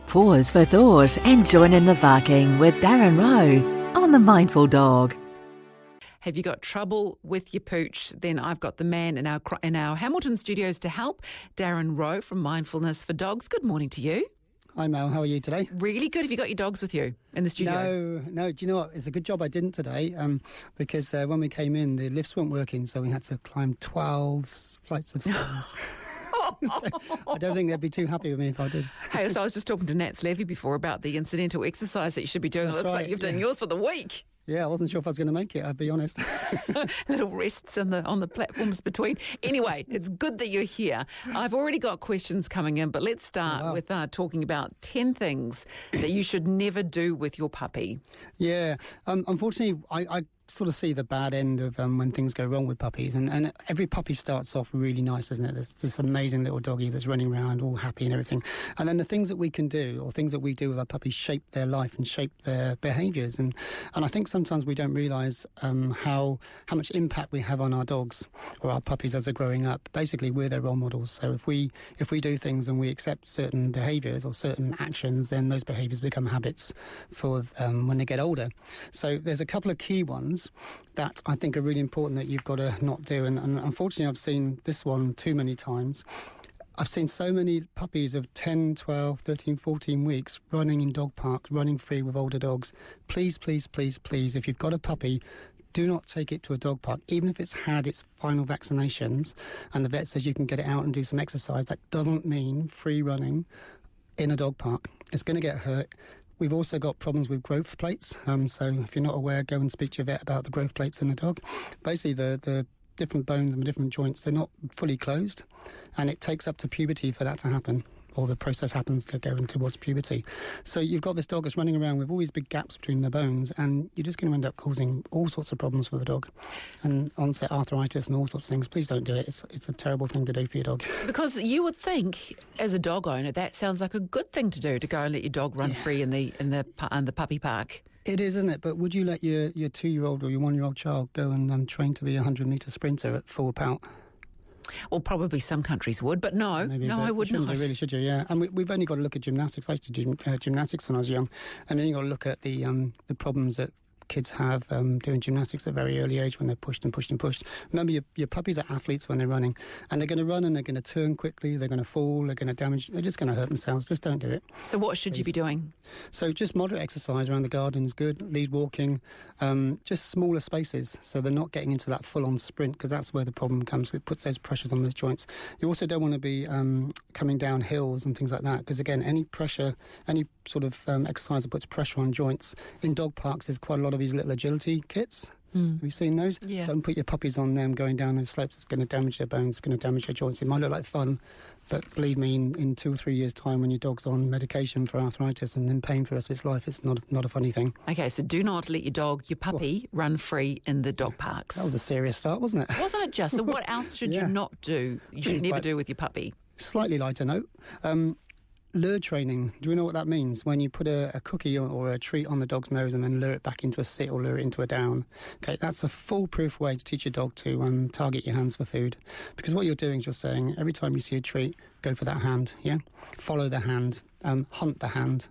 Pause for thought and join in the barking with Darren Rowe on The Mindful Dog. Have you got trouble with your pooch? Then I've got the man in our Hamilton studios to help, Darren Rowe from Mindfulness for Dogs. Good morning to you. Hi Mel, how are you today? Really good. Have you got your dogs with you in the studio? No. Do you know what? It's a good job I didn't today because when we came in, the lifts weren't working, so we had to climb 12 flights of stairs. So I don't think they'd be too happy with me if I did. Hey, so I was just talking to Nats Levy before about the incidental exercise that you should be doing. That's it looks right, like you've done yours for the week. Yeah, I wasn't sure if I was going to make it, I'll be honest. Little rests on the platforms between. Anyway, it's good that you're here. I've already got questions coming in, but let's start with talking about 10 things that you should never do with your puppy. Yeah, unfortunately, I sort of see the bad end of when things go wrong with puppies, and every puppy starts off really nice, isn't it? There's this amazing little doggy that's running around all happy and everything, and then the things that we can do or things that we do with our puppies shape their life and shape their behaviours, and I think sometimes we don't realise how much impact we have on our dogs or our puppies as they're growing up. Basically, we're their role models, so if we do things and we accept certain behaviours or certain actions, then those behaviours become habits for when they get older. So there's a couple of key ones that I think are really important that you've got to not do. And unfortunately, I've seen this one too many times. I've seen so many puppies of 10, 12, 13, 14 weeks running in dog parks, running free with older dogs. Please, please, please, please, if you've got a puppy, do not take it to a dog park. Even if it's had its final vaccinations and the vet says you can get it out and do some exercise, that doesn't mean free running in a dog park. It's going to get hurt. We've also got problems with growth plates. So if you're not aware, go and speak to your vet about the growth plates in the dog. Basically, the different bones and different joints, they're not fully closed, and it takes up to puberty for that to happen, or the process happens to go in towards puberty. So you've got this dog that's running around with all these big gaps between the bones, and you're just going to end up causing all sorts of problems for the dog, and onset arthritis and all sorts of things. Please don't do it. It's a terrible thing to do for your dog. Because you would think, as a dog owner, that sounds like a good thing to do, to go and let your dog run free in the puppy park. It is, isn't it? But would you let your 2-year-old or your 1-year-old child go and train to be a 100-metre sprinter at full pelt? Well, probably some countries would, but no, I would not. Really, should you? Yeah, and we've only got to look at gymnastics. I used to do gymnastics when I was young, and then you've got to look at the problems that kids have doing gymnastics at a very early age when they're pushed and pushed and pushed. Remember, your puppies are athletes when they're running, and they're going to run and they're going to turn quickly, they're going to fall, they're going to damage, they're just going to hurt themselves. Just don't do it. So what should you be doing? So just moderate exercise around the garden is good, lead walking, just smaller spaces, so they're not getting into that full-on sprint, because that's where the problem comes. It puts those pressures on those joints. You also don't want to be coming down hills and things like that, because again, any pressure, any sort of exercise that puts pressure on joints, in dog parks there's quite a lot of these little agility kits. Have you seen those? Yeah. Don't put your puppies on them going down those slopes. It's going to damage their bones, it's going to damage their joints. It might look like fun, but believe me, in 2 or 3 years' time, when your dog's on medication for arthritis and in pain for the rest of its life, it's not a funny thing. Okay, so do not let your puppy, run free in the dog parks. That was a serious start, wasn't it? Wasn't it just? So what else should you not do? You should never do with your puppy. Slightly lighter note. Lure training. Do we know what that means? When you put a cookie or a treat on the dog's nose and then lure it back into a sit or lure it into a down. Okay, that's a foolproof way to teach your dog to target your hands for food. Because what you're doing is you're saying, every time you see a treat, go for that hand, yeah? Follow the hand, hunt the hand.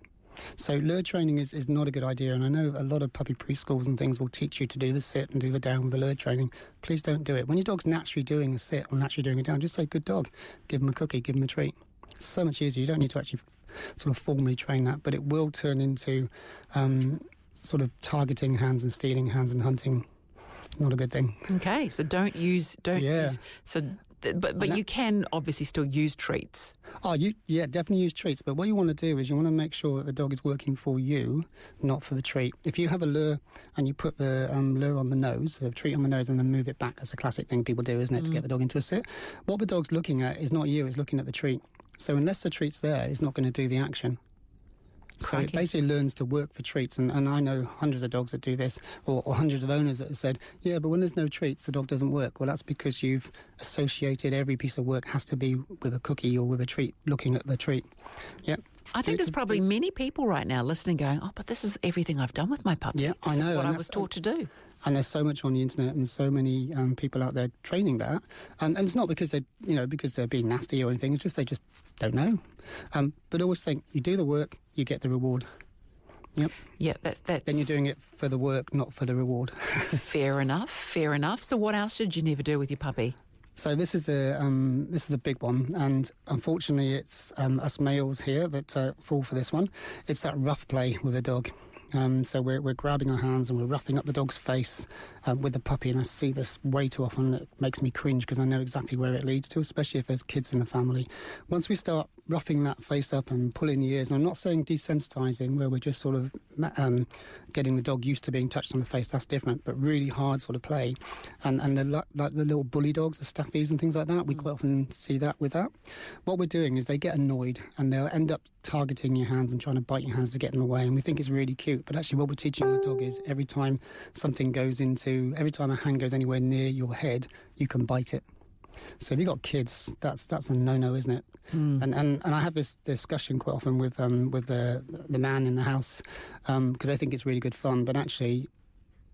So lure training is not a good idea, and I know a lot of puppy preschools and things will teach you to do the sit and do the down with the lure training. Please don't do it. When your dog's naturally doing a sit or naturally doing a down, just say, good dog, give him a cookie, give him a treat. It's so much easier. You don't need to actually sort of formally train that, but it will turn into sort of targeting hands and stealing hands and hunting. Not a good thing. Okay, so don't use. So, but you can obviously still use treats. Definitely use treats. But what you want to do is you want to make sure that the dog is working for you, not for the treat. If you have a lure and you put the lure on the nose, the treat on the nose, and then move it back, that's a classic thing people do, isn't it, to get the dog into a sit? What the dog's looking at is not you, it's looking at the treat. So unless the treat's there, it's not going to do the action. So it basically learns to work for treats, and I know hundreds of dogs that do this, or hundreds of owners that have said, yeah, but when there's no treats, the dog doesn't work. Well, that's because you've associated every piece of work has to be with a cookie or with a treat, looking at the treat. Yep. I think there's probably many people right now listening going, oh, but this is everything I've done with my puppy. Yeah, I know. This is what I was taught to do. And there's so much on the internet and so many people out there training that. And it's not because they're being nasty or anything. It's just they just don't know. But always think, you do the work, you get the reward. Yep. Yeah, that's... Then you're doing it for the work, not for the reward. Fair enough. So what else should you never do with your puppy? So this is a big one, and unfortunately it's us males here that fall for this one. It's that rough play with a dog. So we're grabbing our hands and we're roughing up the dog's face with the puppy, and I see this way too often. It makes me cringe because I know exactly where it leads to, especially if there's kids in the family. Once we start roughing that face up and pulling the ears, and I'm not saying desensitizing, where we're just sort of getting the dog used to being touched on the face, that's different, but really hard sort of play. And the little bully dogs, the staffies and things like that, we quite often see that with that. What we're doing is they get annoyed and they'll end up targeting your hands and trying to bite your hands to get them away, and we think it's really cute. But actually what we're teaching the dog is every time a hand goes anywhere near your head, you can bite it. So if you've got kids, that's a no-no, isn't it? And I have this discussion quite often with the man in the house because I think it's really good fun. But actually,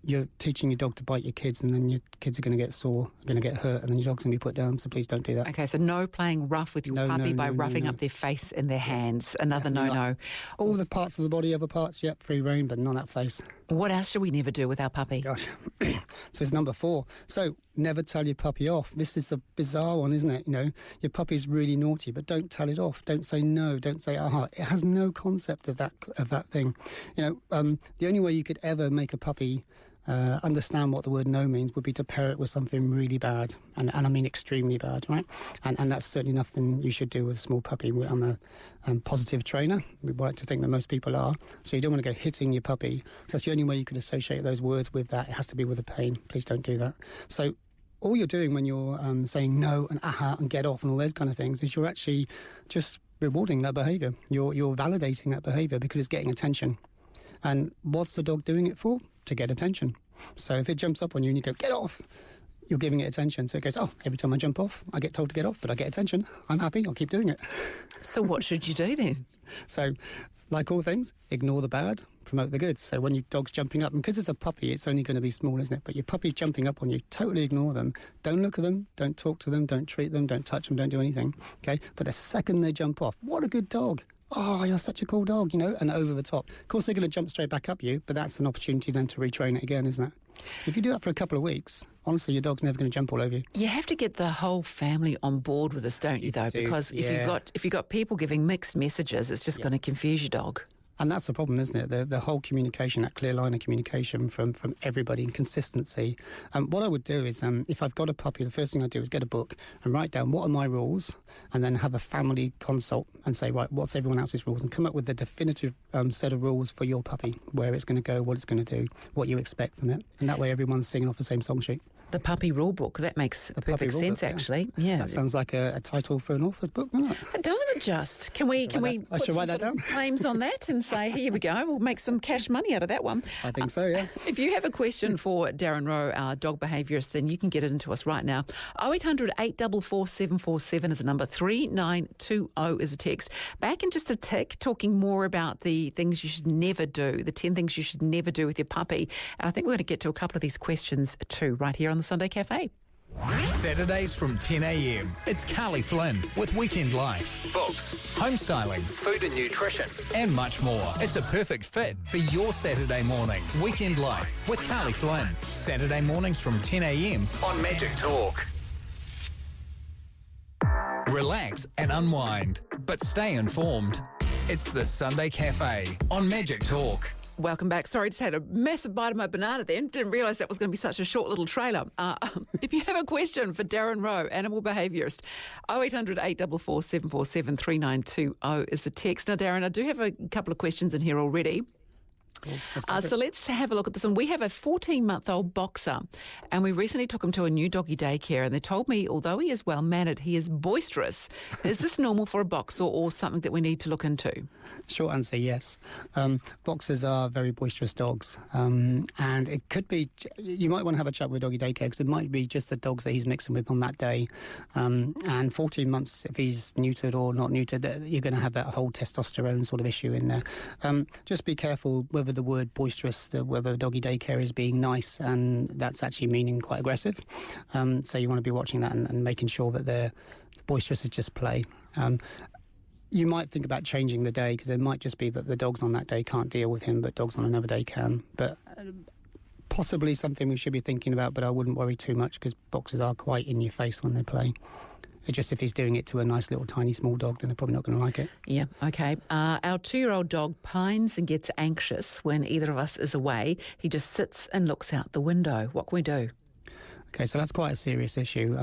you're teaching your dog to bite your kids, and then your kids are going to get sore, going to get hurt, and then your dog's going to be put down. So please don't do that. Okay, so no playing rough with your puppy by roughing up their face and their hands. Another no-no. All the parts of the body, other parts, yep, free rein, but not that face. What else should we never do with our puppy? Gosh. So it's number 4. So never tell your puppy off. This is a bizarre one, isn't it? Your puppy's really naughty, but don't tell it off. Don't say no. Don't say aha. It has no concept of that thing. The only way you could ever make a puppy understand what the word no means would be to pair it with something really bad, and I mean extremely bad, right? And that's certainly nothing you should do with a small puppy. I'm a positive trainer. We like to think that most people are. So you don't want to go hitting your puppy, because that's the only way you could associate those words with that. It has to be with a pain. Please don't do that. So all you're doing when you're saying no and aha and get off and all those kind of things is you're actually just rewarding that behaviour. You're validating that behaviour because it's getting attention. And what's the dog doing it for? To get attention. So if it jumps up on you and you go, get off, you're giving it attention. So it goes, oh, every time I jump off, I get told to get off, but I get attention. I'm happy. I'll keep doing it. So what should you do then? So, like all things, ignore the bad, promote the good. So when your dog's jumping up, and because it's a puppy, it's only going to be small, isn't it? But your puppy's jumping up on you, totally ignore them. Don't look at them, don't talk to them, don't treat them, don't touch them, don't do anything, okay? But the second they jump off, what a good dog. Oh, you're such a cool dog, and over the top. Of course, they're going to jump straight back up you, but that's an opportunity then to retrain it again, isn't it? If you do that for a couple of weeks, honestly, your dog's never going to jump all over you. You have to get the whole family on board with this, don't you, though? Because if you've got people giving mixed messages, it's just going to confuse your dog. And that's the problem, isn't it? The whole communication, that clear line of communication from everybody and consistency. What I would do is, if I've got a puppy, the first thing I do is get a book and write down what are my rules, and then have a family consult and say, right, what's everyone else's rules, and come up with the definitive set of rules for your puppy, where it's going to go, what it's going to do, what you expect from it. And that way everyone's singing off the same song sheet. The puppy rule book, that makes perfect sense, actually. Yeah. That sounds like a title for an author's book, doesn't it? Doesn't it just? Can we I should write that down. Claims on that and say, here we go, we'll make some cash money out of that one. I think so, yeah. If you have a question for Darren Rowe, our dog behaviourist, then you can get it into us right now. 0800 844 747 is a number, 3920 is a text. Back in just a tick, talking more about the things you should never do, the 10 things you should never do with your puppy. And I think we're going to get to a couple of these questions too, right here on the Sunday Cafe. Saturdays from 10 a.m. It's Carly Flynn with Weekend Life. Books, home styling, food and nutrition, and much more. It's a perfect fit for your Saturday morning. Weekend Life with Carly Flynn. Saturday mornings from 10 a.m. on Magic Talk. Relax and unwind, but stay informed. It's the Sunday Cafe on Magic Talk. Welcome back. Sorry, just had a massive bite of my banana then. Didn't realise that was going to be such a short little trailer. If you have a question for Darren Rowe, animal behaviourist, 0800 844 747 3920 is the text. Now, Darren, I do have a couple of questions in here already. So let's have a look at this one. We have a 14-month-old boxer, and we recently took him to a new doggy daycare, and they told me, although he is well-mannered, he is boisterous. Is this normal for a boxer or something that we need to look into? Short answer, yes. Boxers are very boisterous dogs, and it could be, you might want to have a chat with doggy daycare because it might be just the dogs that he's mixing with on that day. And 14 months, if he's neutered or not neutered, you're going to have that whole testosterone sort of issue in there. Just be careful whether the word boisterous, whether doggy daycare is being nice, and that's actually meaning quite aggressive. So you want to be watching that and making sure that they're boisterous is just play. You might think about changing the day, because it might just be that the dogs on that day can't deal with him, but dogs on another day can. But possibly something we should be thinking about, but I wouldn't worry too much, because boxers are quite in your face when they play. It's just if he's doing it to a nice little tiny small dog, then they're probably not going to like it. Yeah, okay. Our 2-year-old dog pines and gets anxious when either of us is away. He just sits and looks out the window. What can we do? Okay, so that's quite a serious issue.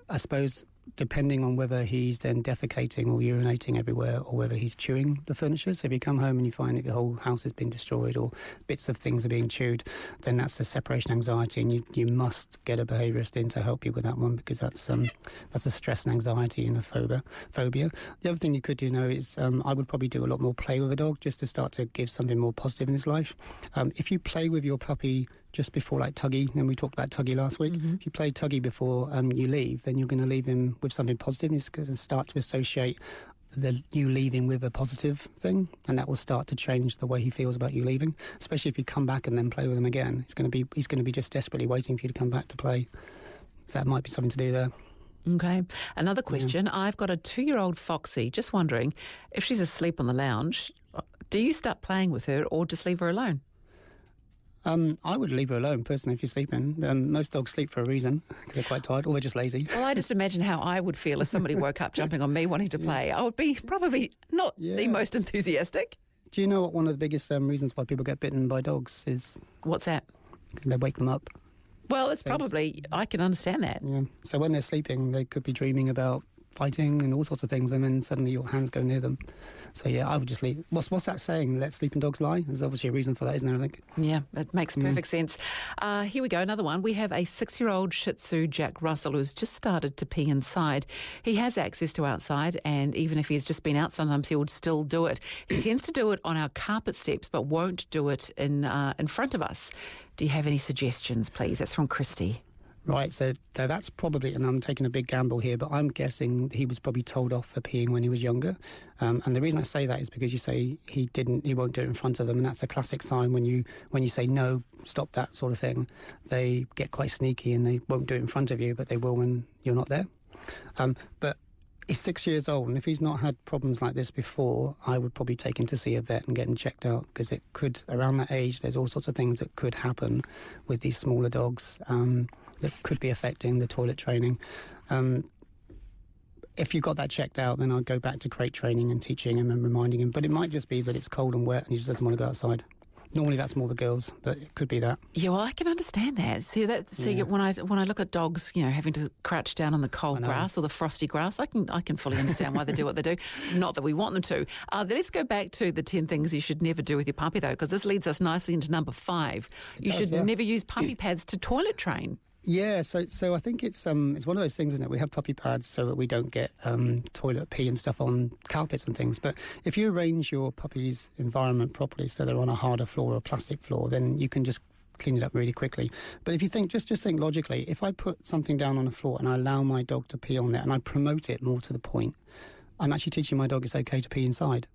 I suppose depending on whether he's then defecating or urinating everywhere, or whether he's chewing the furniture. So if you come home and you find that your whole house has been destroyed, or bits of things are being chewed, then that's a separation anxiety, and you must get a behaviourist in to help you with that one, because that's a stress and anxiety and a phobia. The other thing you could do now is I would probably do a lot more play with a dog, just to start to give something more positive in his life. If you play with your puppy just before, like Tuggy, and we talked about Tuggy last week, if you play Tuggy before you leave, then you're going to leave him with something positive, and he's going to start to associate you leaving with a positive thing, and that will start to change the way he feels about you leaving, especially if you come back and then play with him again. He's going to be just desperately waiting for you to come back to play. So that might be something to do there. Okay. Another question. Yeah. I've got a 2-year-old Foxy, just wondering, if she's asleep on the lounge, do you start playing with her or just leave her alone? I would leave her alone, personally, if you're sleeping. Most dogs sleep for a reason, because they're quite tired, or they're just lazy. Well, I just imagine how I would feel if somebody woke up jumping on me wanting to play. I would be probably not the most enthusiastic. Do you know what one of the biggest reasons why people get bitten by dogs is? What's that? They wake them up. Well, it's probably, I can understand that. Yeah. So when they're sleeping, they could be dreaming about fighting and all sorts of things, and then suddenly your hands go near them. So yeah, I would just leave. What's that saying? Let sleeping dogs lie? There's obviously a reason for that, isn't there, I think? Yeah, it makes perfect sense. Here we go, another one. We have a 6-year-old Shih Tzu, Jack Russell, who's just started to pee inside. He has access to outside, and even if he's just been out, sometimes he would still do it. He tends to do it on our carpet steps, but won't do it in front of us. Do you have any suggestions, please? That's from Christy. Right, so that's probably, and I'm taking a big gamble here, but I'm guessing he was probably told off for peeing when he was younger. And the reason I say that is because you say he won't do it in front of them, and that's a classic sign when you say no, stop that sort of thing. They get quite sneaky and they won't do it in front of you, but they will when you're not there. But he's 6 years old, and if he's not had problems like this before, I would probably take him to see a vet and get him checked out, because it could, around that age, there's all sorts of things that could happen with these smaller dogs that could be affecting the toilet training. If you got that checked out, then I'd go back to crate training and teaching him and reminding him. But it might just be that it's cold and wet and he just doesn't want to go outside. Normally that's more the girls, but it could be that. Yeah, well, I can understand that. When I look at dogs, having to crouch down on the cold grass or the frosty grass, I can fully understand why they do what they do. Not that we want them to. Let's go back to the 10 things you should never do with your puppy, though, because this leads us nicely into number 5. You should never use puppy pads to toilet train. Yeah, so I think it's one of those things, isn't it? We have puppy pads so that we don't get toilet pee and stuff on carpets and things. But if you arrange your puppy's environment properly, so they're on a harder floor or a plastic floor, then you can just clean it up really quickly. But if you think, just think logically, if I put something down on the floor and I allow my dog to pee on it and I promote it more to the point, I'm actually teaching my dog it's okay to pee inside.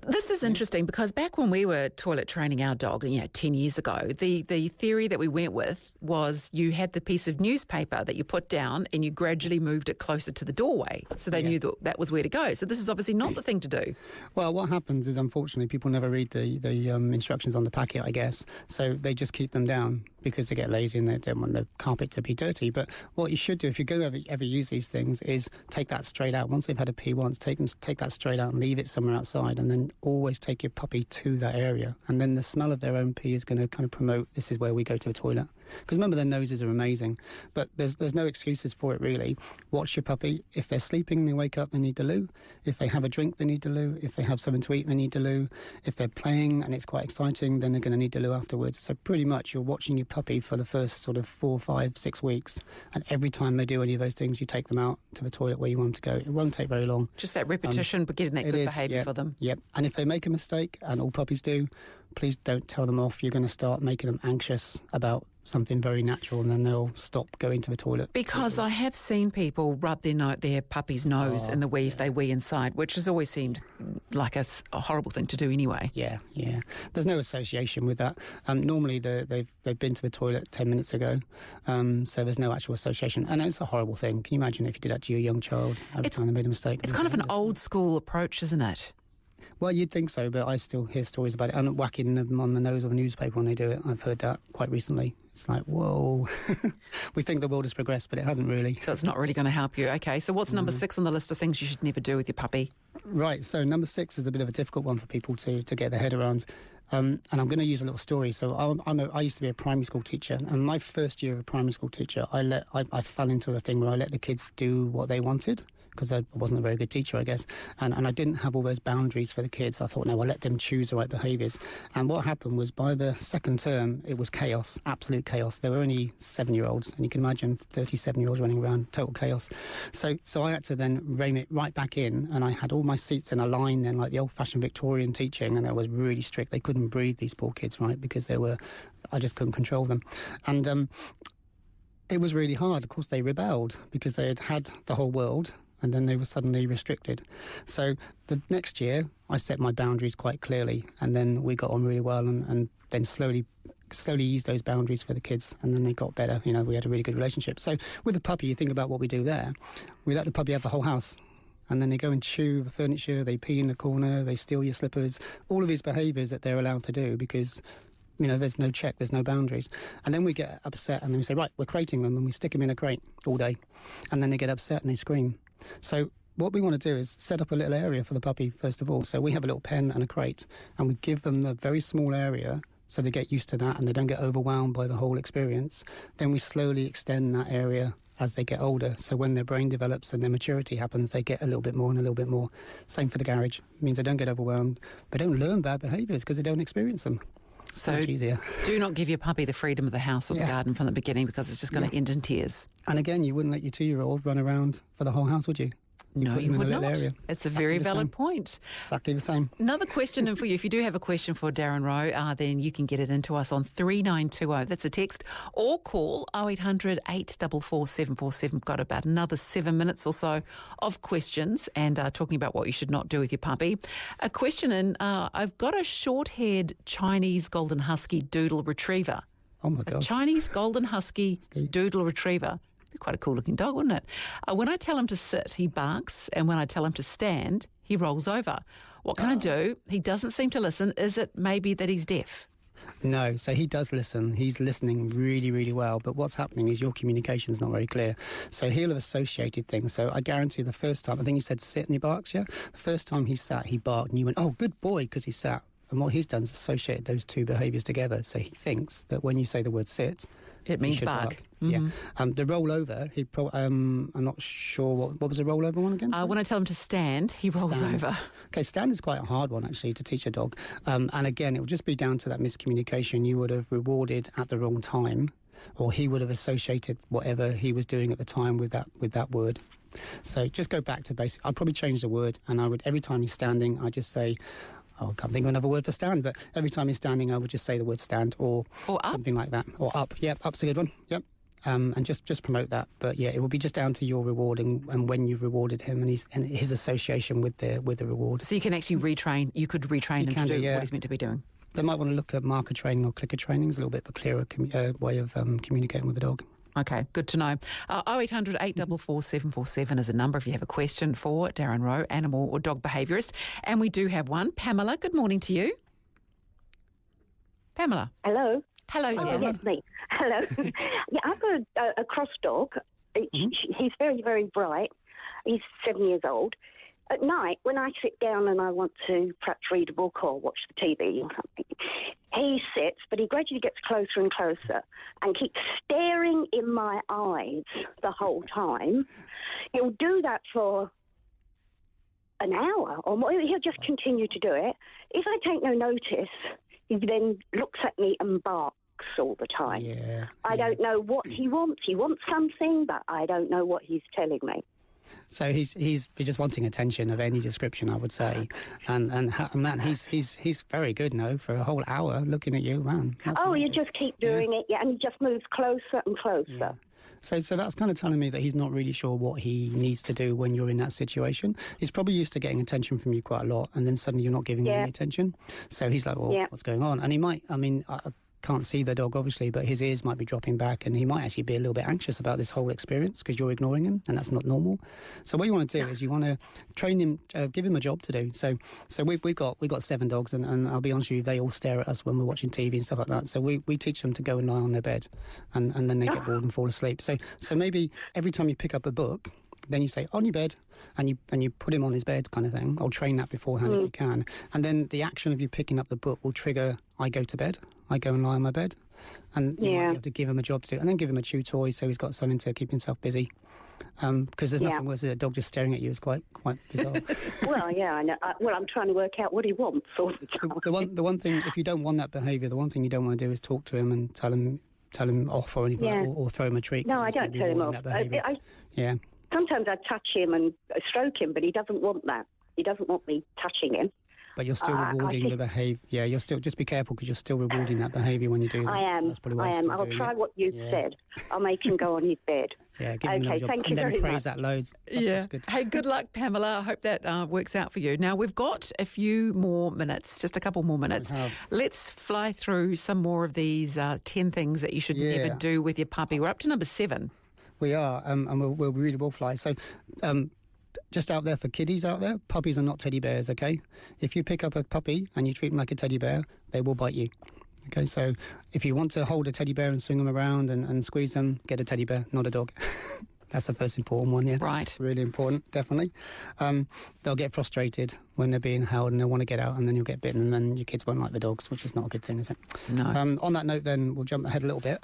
This is interesting because back when we were toilet training our dog, 10 years ago, the theory that we went with was you had the piece of newspaper that you put down and you gradually moved it closer to the doorway. So they knew that was where to go. So this is obviously not the thing to do. Well, what happens is, unfortunately, people never read the instructions on the packet, I guess. So they just keep them down because they get lazy and they don't want the carpet to be dirty. But what you should do, if you're going to ever use these things, is take that straight out. Once they've had a pee once, take that straight out and leave it somewhere outside, and then always take your puppy to that area. And then the smell of their own pee is going to kind of promote, this is where we go to the toilet. Because remember, their noses are amazing. But there's no excuses for it, really. Watch your puppy. If they're sleeping, they wake up, they need the loo. If they have a drink, they need the loo. If they have something to eat, they need the loo. If they're playing and it's quite exciting, then they're going to need the loo afterwards. So pretty much you're watching your puppy for the first sort of 4, 5, 6 weeks. And every time they do any of those things, you take them out to the toilet where you want them to go. It won't take very long. Just that repetition, but getting that good behaviour for them. Yep. And if they make a mistake, and all puppies do, please don't tell them off. You're going to start making them anxious about something very natural, and then they'll stop going to the toilet. Because I have seen people rub their puppy's nose in the wee if they wee inside, which has always seemed like a horrible thing to do anyway. Yeah. There's no association with that. Normally they've been to the toilet 10 minutes ago, so there's no actual association. And it's a horrible thing. Can you imagine if you did that to your young child every time they made a mistake? It's kind of an old school approach, isn't it? Well, you'd think so, but I still hear stories about it. And whacking them on the nose of a newspaper when they do it. I've heard that quite recently. It's like, whoa. We think the world has progressed, but it hasn't really. So it's not really going to help you. Okay, so what's number 6 on the list of things you should never do with your puppy? Right, so number 6 is a bit of a difficult one for people to get their head around. And I'm going to use a little story. So I used to be a primary school teacher, and my first year of a primary school teacher, I fell into the thing where I let the kids do what they wanted, because I wasn't a very good teacher, I guess. And I didn't have all those boundaries for the kids. I thought, no, I'll let them choose the right behaviours. And what happened was, by the second term, it was chaos, absolute chaos. There were only 7-year-olds, and you can imagine 37-year-olds running around, total chaos. So I had to then rein it right back in, and I had all my seats in a line then, like the old-fashioned Victorian teaching, and I was really strict. They couldn't breathe, these poor kids, right, because I just couldn't control them. And it was really hard. Of course, they rebelled because they had the whole world, and then they were suddenly restricted. So the next year, I set my boundaries quite clearly, and then we got on really well, and then slowly eased those boundaries for the kids, and then they got better. You know, we had a really good relationship. So with the puppy, you think about what we do there. We let the puppy have the whole house, and then they go and chew the furniture, they pee in the corner, they steal your slippers, all of these behaviours that they're allowed to do because, you know, there's no check, there's no boundaries. And then we get upset, and then we say, right, we're crating them, and we stick them in a crate all day. And then they get upset and they scream. So what we want to do is set up a little area for the puppy, first of all. So we have a little pen and a crate, and we give them the very small area so they get used to that and they don't get overwhelmed by the whole experience. Then we slowly extend that area as they get older. So when their brain develops and their maturity happens, they get a little bit more and a little bit more. Same for the garage. It means they don't get overwhelmed. They don't learn bad behaviours because they don't experience them. So much easier. Do not give your puppy the freedom of the house or the garden from the beginning, because it's just going to end in tears. And again, you wouldn't let your 2-year-old run around for the whole house, would you? No, you would not. Area. It's a very valid point. Exactly the same. Another question in for you. If you do have a question for Darren Rowe, then you can get it into us on 3920. That's a text. Or call 0800 844 747. Got about another 7 minutes or so of questions and talking about what you should not do with your puppy. A question in, I've got a short-haired Chinese Golden Husky Doodle Retriever. Oh, my gosh. A Chinese Golden Husky Doodle Retriever. Be quite a cool-looking dog, wouldn't it? When I tell him to sit, he barks, and when I tell him to stand, he rolls over. What can I do? He doesn't seem to listen. Is it maybe that he's deaf? No, so he does listen. He's listening really, really well. But what's happening is your communication's not very clear. So he'll have associated things. So I guarantee the first time, I think he said sit and he barks, yeah? The first time he sat, he barked, and you went, oh, good boy, because he sat. And what he's done is associated those two behaviours together. So he thinks that when you say the word sit, it means bark. Mm-hmm. Yeah. The rollover, I'm not sure, what was the rollover one again? When I tell him to stand, he rolls over. Okay, stand is quite a hard one, actually, to teach a dog. And again, it will just be down to that miscommunication. You would have rewarded at the wrong time, or he would have associated whatever he was doing at the time with that word. So just go back to basic. I'd probably change the word, and I would, every time he's standing, I'd just say, I can't think of another word for stand, but every time he's standing, I would just say the word stand or something like that. Or up. Yep, up's a good one. Yep. And just promote that. But yeah, it will be just down to your rewarding and when you've rewarded him and his association with the reward. So you can actually retrain. You could retrain him to do what he's meant to be doing. They might want to look at marker training or clicker training. It's a little bit of a clearer way of communicating with the dog. Okay, good to know. 0800 844 747 is a number if you have a question for Darren Rowe, animal or dog behaviourist. And we do have one. Pamela, good morning to you. Pamela. Hello. Hello there. Oh, yes, me. Hello. Yeah, I've got a cross dog. He's very, very bright. He's 7 years old. At night, when I sit down and I want to perhaps read a book or watch the TV or something, he sits, but he gradually gets closer and closer and keeps staring in my eyes the whole time. He'll do that for an hour or more. He'll just continue to do it. If I take no notice, he then looks at me and barks all the time. I don't know what he wants. He wants something, but I don't know what he's telling me. So he's just wanting attention of any description, I would say. And man, he's very good now for a whole hour looking at you, man. You just keep doing it, and he just moves closer and closer. Yeah. So that's kind of telling me that he's not really sure what he needs to do when you're in that situation. He's probably used to getting attention from you quite a lot, and then suddenly you're not giving him any attention. So he's like, well, what's going on? And he might, I can't see the dog, obviously, but his ears might be dropping back, and he might actually be a little bit anxious about this whole experience because you're ignoring him, and that's not normal. So what you want to do is you want to train him, give him a job to do. So we've got 7 dogs, and I'll be honest with you, they all stare at us when we're watching TV and stuff like that. So we teach them to go and lie on their bed, and then they get bored and fall asleep. So maybe every time you pick up a book, then you say, on your bed, and you put him on his bed kind of thing. I'll train that beforehand if you can. And then the action of you picking up the book will trigger, I go to bed, I go and lie on my bed. And you might have to give him a job to do, and then give him a chew toy so he's got something to keep himself busy. Because there's nothing worse than a dog just staring at you is quite bizarre. Well, yeah, I know. I'm trying to work out what he wants all the time. The one thing, if you don't want that behaviour, the one thing you don't want to do is talk to him and tell him off or anything, or throw him a treat. No, I don't tell him off. Sometimes I touch him and stroke him, but he doesn't want that. He doesn't want me touching him. But you're still rewarding the behaviour. Yeah, you're still, just be careful because you're still rewarding that behaviour when you do that. I am. So that's probably why I'll try what you've said. I'll make him go on his bed. Yeah, give him a job. Thank you and then very praise much. that loads. Yeah. That's good. Hey, good luck, Pamela. I hope that works out for you. Now, we've got a few more minutes, just a couple more minutes. Let's fly through some more of these 10 things that you should never do with your puppy. We're up to number 7. We are, and we really will fly. So, just out there for kiddies out there, puppies are not teddy bears, okay? If you pick up a puppy and you treat them like a teddy bear, they will bite you. Okay, so if you want to hold a teddy bear and swing them around and squeeze them, get a teddy bear, not a dog. That's the first important one, yeah. Right. Really important, definitely. They'll get frustrated when they're being held and they'll want to get out, and then you'll get bitten, and then your kids won't like the dogs, which is not a good thing, is it? No. On that note, then, we'll jump ahead a little bit.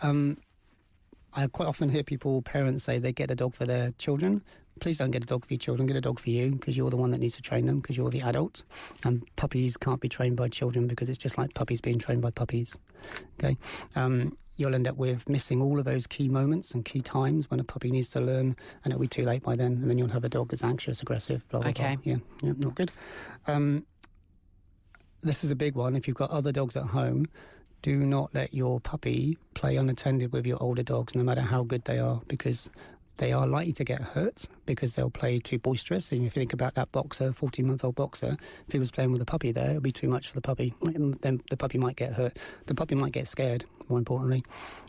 I quite often hear parents say they get a dog for their children. Please don't get a dog for your children, get a dog for you, because you're the one that needs to train them, because you're the adult. And puppies can't be trained by children because it's just like puppies being trained by puppies. Okay? You'll end up with missing all of those key moments and key times when a puppy needs to learn, and it'll be too late by then, and then you'll have a dog that's anxious, aggressive, blah, blah, blah. Yeah, not good. This is a big one. If you've got other dogs at home, do not let your puppy play unattended with your older dogs, no matter how good they are, because they are likely to get hurt because they'll play too boisterous. And if you think about that boxer, 14-month-old boxer, if he was playing with a puppy there, it'll be too much for the puppy. Then the puppy might get hurt. The puppy might get scared, more importantly.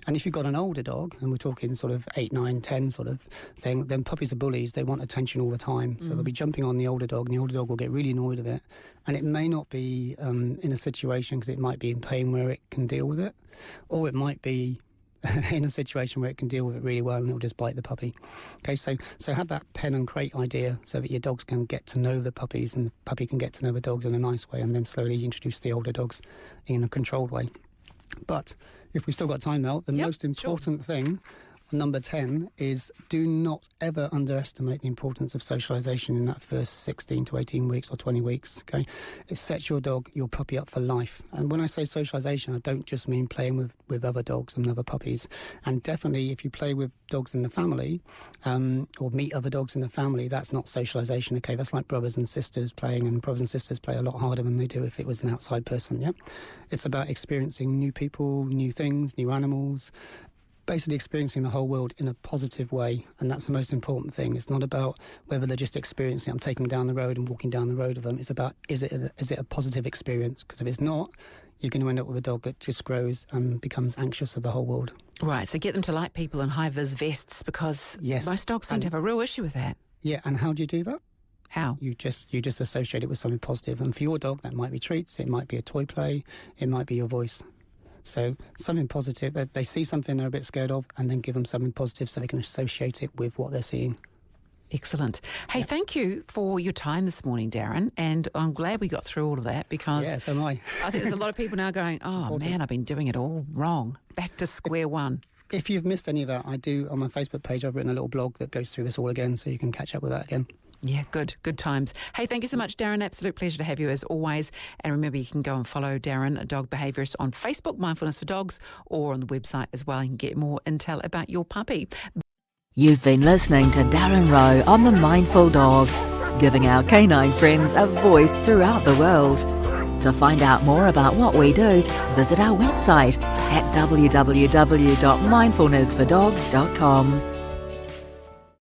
And if you've got an older dog, and we're talking sort of 8, 9, 10 sort of thing, then puppies are bullies. They want attention all the time. So they'll be jumping on the older dog, and the older dog will get really annoyed with it. And it may not be in a situation because it might be in pain where it can deal with it, or it might be in a situation where it can deal with it really well and it'll just bite the puppy. Okay, so have that pen and crate idea so that your dogs can get to know the puppies and the puppy can get to know the dogs in a nice way, and then slowly introduce the older dogs in a controlled way. But if we've still got time, Mel, the most important thing, number 10, is do not ever underestimate the importance of socialisation in that first 16 to 18 weeks or 20 weeks, okay? It sets your puppy up for life. And when I say socialisation, I don't just mean playing with other dogs and other puppies. And definitely if you play with dogs in the family, or meet other dogs in the family, that's not socialisation, okay? That's like brothers and sisters playing, and brothers and sisters play a lot harder than they do if it was an outside person, yeah? It's about experiencing new people, new things, new animals, basically experiencing the whole world in a positive way, and that's the most important thing. It's not about whether they're just experiencing it. I'm taking them down the road and walking down the road with them. It's about, is it a positive experience? Because if it's not, you're going to end up with a dog that just grows and becomes anxious of the whole world. Right, so get them to like people in high-vis vests, because most dogs seem to have a real issue with that. Yeah, and how do you do that? How? You just associate it with something positive. And for your dog, that might be treats, it might be a toy play, it might be your voice. So something positive, they see something they're a bit scared of, and then give them something positive so they can associate it with what they're seeing. Excellent. Hey, thank you for your time this morning, Darren, and I'm glad we got through all of that, because so am I. I think there's a lot of people now going, man, I've been doing it all wrong. Back to square one. If you've missed any of that, I do, on my Facebook page, I've written a little blog that goes through this all again, so you can catch up with that again. Yeah, good times. Hey, thank you so much, Darren. Absolute pleasure to have you as always. And remember, you can go and follow Darren, a dog behaviourist, on Facebook, Mindfulness for Dogs, or on the website as well. You can get more intel about your puppy. You've been listening to Darren Rowe on The Mindful Dog, giving our canine friends a voice throughout the world. To find out more about what we do, visit our website at www.mindfulnessfordogs.com.